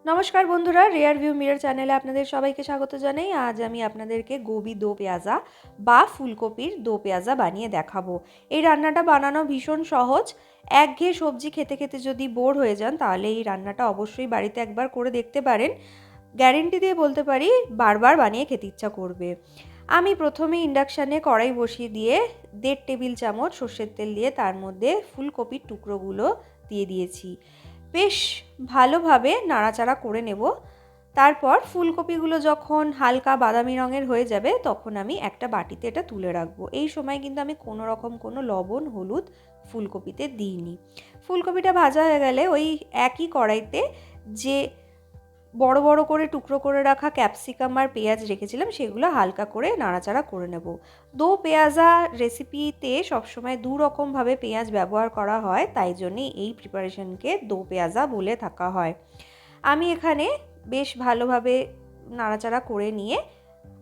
নমস্কার বন্ধুরা, rare view mirror চ্যানেলে আপনাদের সবাইকে স্বাগত জানাই। আজ আমি আপনাদেরকে গোবি দো পেঁয়াজা বা ফুলকপির দো পেঁয়াজা বানিয়ে দেখাবো। এই রান্নাটা বানানো ভীষণ সহজ। একঘেয়ে সবজি খেতে খেতে যদি বোর হয়ে যান তাহলে এই রান্নাটা অবশ্যই বাড়িতে একবার করে দেখতে পারেন। গ্যারেন্টি দিয়ে বলতে পারি বারবার বানিয়ে খেতে ইচ্ছা করবে। আমি প্রথমে ইন্ডাকশানে কড়াই বসিয়ে দিয়ে 1.5 টেবিল চামচ সর্ষের তেল দিয়ে তার মধ্যে ফুলকপির টুকরোগুলো দিয়ে দিয়েছি। বেশ ভালোভাবে নাড়াচাড়া করে নেব। তারপর ফুলকপিগুলো যখন হালকা বাদামি রঙের হয়ে যাবে তখন আমি একটা বাটিতে এটা তুলে রাখবো। এই সময় কিন্তু আমি কোনো রকম কোনো লবণ হলুদ ফুলকপিতে দিইনি। ফুলকপিটা ভাজা হয়ে গেলে ওই একই কড়াইতে যে বড় বড় করে টুকরো করে রাখা ক্যাপসিকাম আর পেঁয়াজ রেখেছিলাম সেগুলো হালকা করে নাড়াচাড়া করে নেব। দো পেঁয়াজা রেসিপিতে সবসময় দু রকমভাবে পেঁয়াজ ব্যবহার করা হয়, তাই জন্যই এই প্রিপারেশনকে দো পেঁয়াজা বলে থাকা হয়। আমি এখানে বেশ ভালোভাবে নাড়াচাড়া করে নিয়ে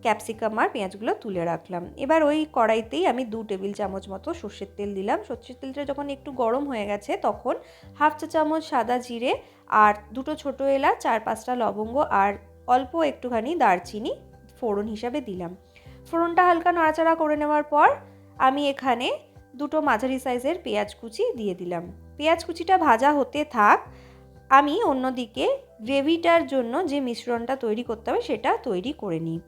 ক্যাপসিকাম আর পেঁয়াজগুলো তুলে রাখলাম। এবার ওই কড়াইতেই আমি 2 টেবিল চামচ মতো সর্ষের তেল দিলাম। সর্ষের তেলটা যখন একটু গরম হয়ে গেছে তখন 1/2 চা চামচ সাদা জিরে আর 2টো ছোটো এলাচ, 4-5টা লবঙ্গ আর অল্প একটুখানি দারচিনি ফোড়ন হিসাবে দিলাম। ফোড়নটা হালকা নাড়াচাড়া করে নেওয়ার পর আমি এখানে 2টো মাঝারি সাইজের পেঁয়াজ কুচি দিয়ে দিলাম। পেঁয়াজ কুচিটা ভাজা হতে থাক, আমি অন্যদিকে গ্রেভিটার জন্য যে মিশ্রণটা তৈরি করতে হবে সেটা তৈরি করে নিই।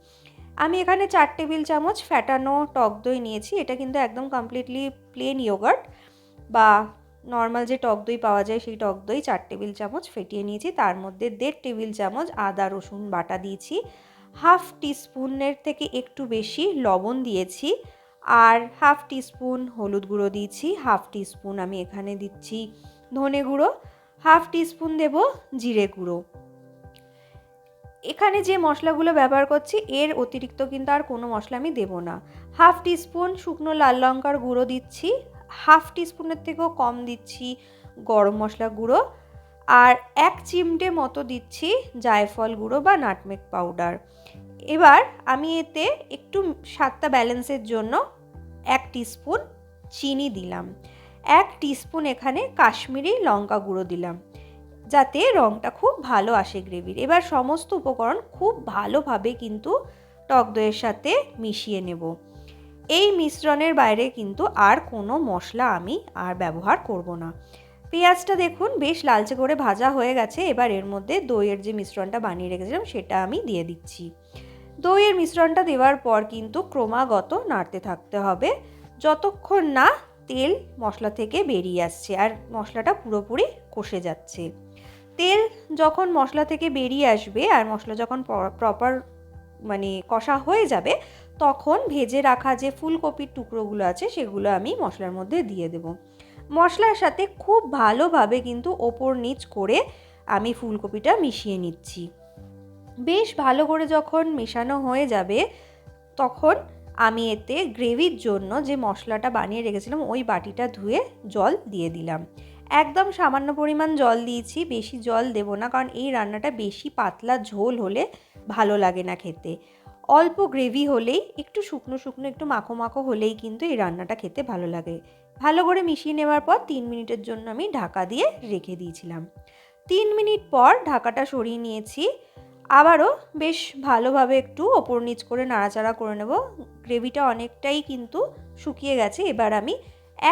আমি এখানে 4 টেবিল চামচ ফ্যাটানো টক দই নিয়েছি। এটা কিন্তু একদম কমপ্লিটলি প্লেন ইয়োগার্ট বা নর্মাল যে টক দই পাওয়া যায় সেই টক দই 4 টেবিল চামচ ফেটিয়ে নিয়েছি। তার মধ্যে 1.5 টেবিল চামচ আদা রসুন বাটা দিয়েছি, 1/2 টিস্পুনের থেকে একটু বেশি লবণ দিয়েছি আর 1/2 টিস্পুন হলুদ গুঁড়ো দিয়েছি, 1/2 টিস্পুন আমি এখানে দিচ্ছি ধনে গুঁড়ো, 1/2 টিস্পুন দেব জিরে গুঁড়ো। এখানে যে মশলাগুলো ব্যবহার করছি এর অতিরিক্ত কিন্তু আর কোনো মশলা আমি দেব না। 1/2 টিস্পুন শুকনো লাল লঙ্কার গুঁড়ো দিচ্ছি, 1/2 টিস্পুনের থেকেও কম দিচ্ছি গরম মশলা গুঁড়ো আর 1 চিমটে মতো দিচ্ছি জায়ফল গুঁড়ো বা নাটমেগ পাউডার। এবার আমি এতে একটু স্বাদটা ব্যালেন্সের জন্য 1 টিস্পুন চিনি দিলাম, 1 টিস্পুন এখানে কাশ্মীরি লঙ্কা গুঁড়ো দিলাম যাতে রঙটা খুব ভালো আসে গ্রেভির। এবার সমস্ত উপকরণ খুব ভালোভাবে কিন্তু টক দইয়ের সাথে মিশিয়ে নেব। এই মিশ্রণের বাইরে কিন্তু আর কোনো মশলা আমি আর ব্যবহার করব না। পেঁয়াজটা দেখুন বেশ লালচে করে ভাজা হয়ে গেছে। এবার এর মধ্যে দইয়ের যে মিশ্রণটা বানিয়ে রেখেছিলাম সেটা আমি দিয়ে দিচ্ছি। দইয়ের মিশ্রণটা দেওয়ার পর কিন্তু ক্রমাগত নাড়তে থাকতে হবে যতক্ষণ না তেল মশলা থেকে বেরিয়ে আসছে আর মশলাটা পুরোপুরি কষে যাচ্ছে। তেল যখন মশলা থেকে বেরিয়ে আসবে আর মশলা যখন প্রপার কষা হয়ে যাবে তখন ভেজে রাখা যে ফুলকপির টুকরোগুলো আছে সেগুলো আমি মশলার মধ্যে দিয়ে দেব। মশলার সাথে খুব ভালোভাবে কিন্তু ওপর নিচ করে আমি ফুলকপিটা মিশিয়ে নিচ্ছি। বেশ ভালো করে যখন মেশানো হয়ে যাবে তখন আমি এতে গ্রেভির জন্য যে মশলাটা বানিয়ে রেখেছিলাম ওই বাটিটা ধুয়ে জল দিয়ে দিলাম। একদম সামান্য পরিমাণ জল দিয়েছি, বেশি জল দেব না, কারণ এই রান্নাটা বেশি পাতলা ঝোল হলে ভালো লাগে না খেতে। অল্প গ্রেভি হলেই, একটু শুকনো শুকনো একটু মাখো মাখো হলেই কিন্তু এই রান্নাটা খেতে ভালো লাগে। ভালো করে মিশিয়ে নেওয়ার পর 3 মিনিটের জন্য আমি ঢাকা দিয়ে রেখে দিয়েছিলাম। 3 মিনিট পর ঢাকাটা সরিয়ে নিয়েছি। আবারও বেশ ভালোভাবে একটু ওপর নিচ করে নাড়াচাড়া করে নেব। গ্রেভিটা অনেকটাই কিন্তু শুকিয়ে গেছে। এবার আমি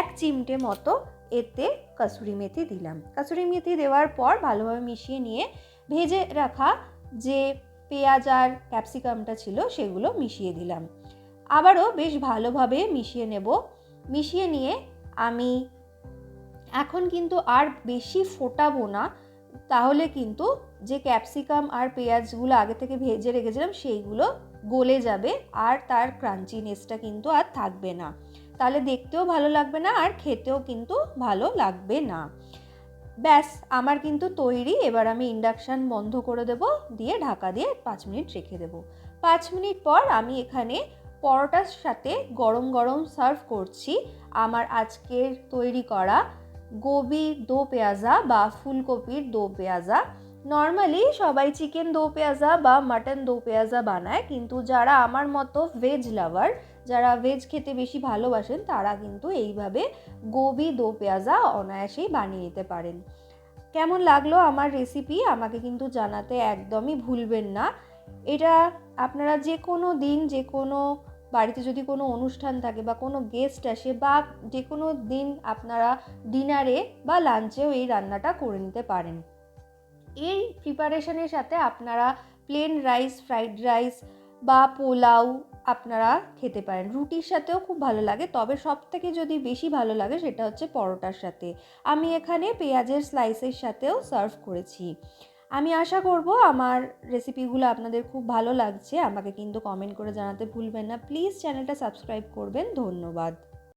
1 চিমটে মতো এতে কাসুরি মেথি দিলাম। কাসুরি মেথি দেওয়ার পর ভালোভাবে মিশিয়ে নিয়ে ভেজে রাখা যে পেঁয়াজ আর ক্যাপসিকামটা ছিল সেগুলো মিশিয়ে দিলাম। আবারও বেশ ভালোভাবে মিশিয়ে নেব। মিশিয়ে নিয়ে আমি এখন কিন্তু আর বেশি ফোটাবো না, তাহলে কিন্তু যে ক্যাপসিকাম আর পেঁয়াজগুলো আগে থেকে ভেজে রেখেছিলাম সেইগুলো গলে যাবে আর তার ক্রাঞ্চিনেসটা কিন্তু আর থাকবে না। তাহলে দেখতেও ভালো লাগবে না আর খেতেও কিন্তু ভালো লাগবে না। ব্যাস আমার কিন্তু তৈরি। এবার আমি ইন্ডাকশান বন্ধ করে দেব, দিয়ে ঢাকা দিয়ে 5 মিনিট রেখে দেব। 5 মিনিট পর আমি এখানে পরোটার সাথে গরম গরম সার্ভ করছি আমার আজকের তৈরি করা গোবি দো পেঁয়াজা বা ফুলকপির দো পেঁয়াজা। নর্মালি সবাই চিকেন দো পেঁয়াজা বা মাটন দো পেঁয়াজা বানায়, কিন্তু যারা আমার মতো ভেজ লাভার, যারা ভেজ খেতে বেশি ভালোবাসেন তারা কিন্তু এইভাবে গোবি দো পেঁয়াজা অনায়াসেই বানিয়ে নিতে পারেন। কেমন লাগলো আমার রেসিপি আমাকে কিন্তু জানাতে একদমই ভুলবেন না। এটা আপনারা যে কোনো দিন, যে কোনো বাড়িতে যদি কোনো অনুষ্ঠান থাকে বা কোনো গেস্ট আসে, বা যে কোনো দিন আপনারা ডিনারে বা লাঞ্চেও এই রান্নাটা করে নিতে পারেন। এই প্রিপারেশনের সাথে আপনারা প্লেন রাইস, ফ্রাইড রাইস বা পোলাও আপনারা খেতে পারেন। রুটির সাথেও খুব ভালো লাগে, তবে সবথেকে যদি বেশি ভালো লাগে সেটা হচ্ছে পরোটার সাথে। আমি এখানে পেঁয়াজের স্লাইসের সাথেও সার্ভ করেছি। আমি আশা করব আমার রেসিপিগুলো আপনাদের খুব ভালো লাগছে। আমাকে কিন্তু কমেন্ট করে জানাতে ভুলবেন না। প্লিজ চ্যানেলটা সাবস্ক্রাইব করবেন। ধন্যবাদ।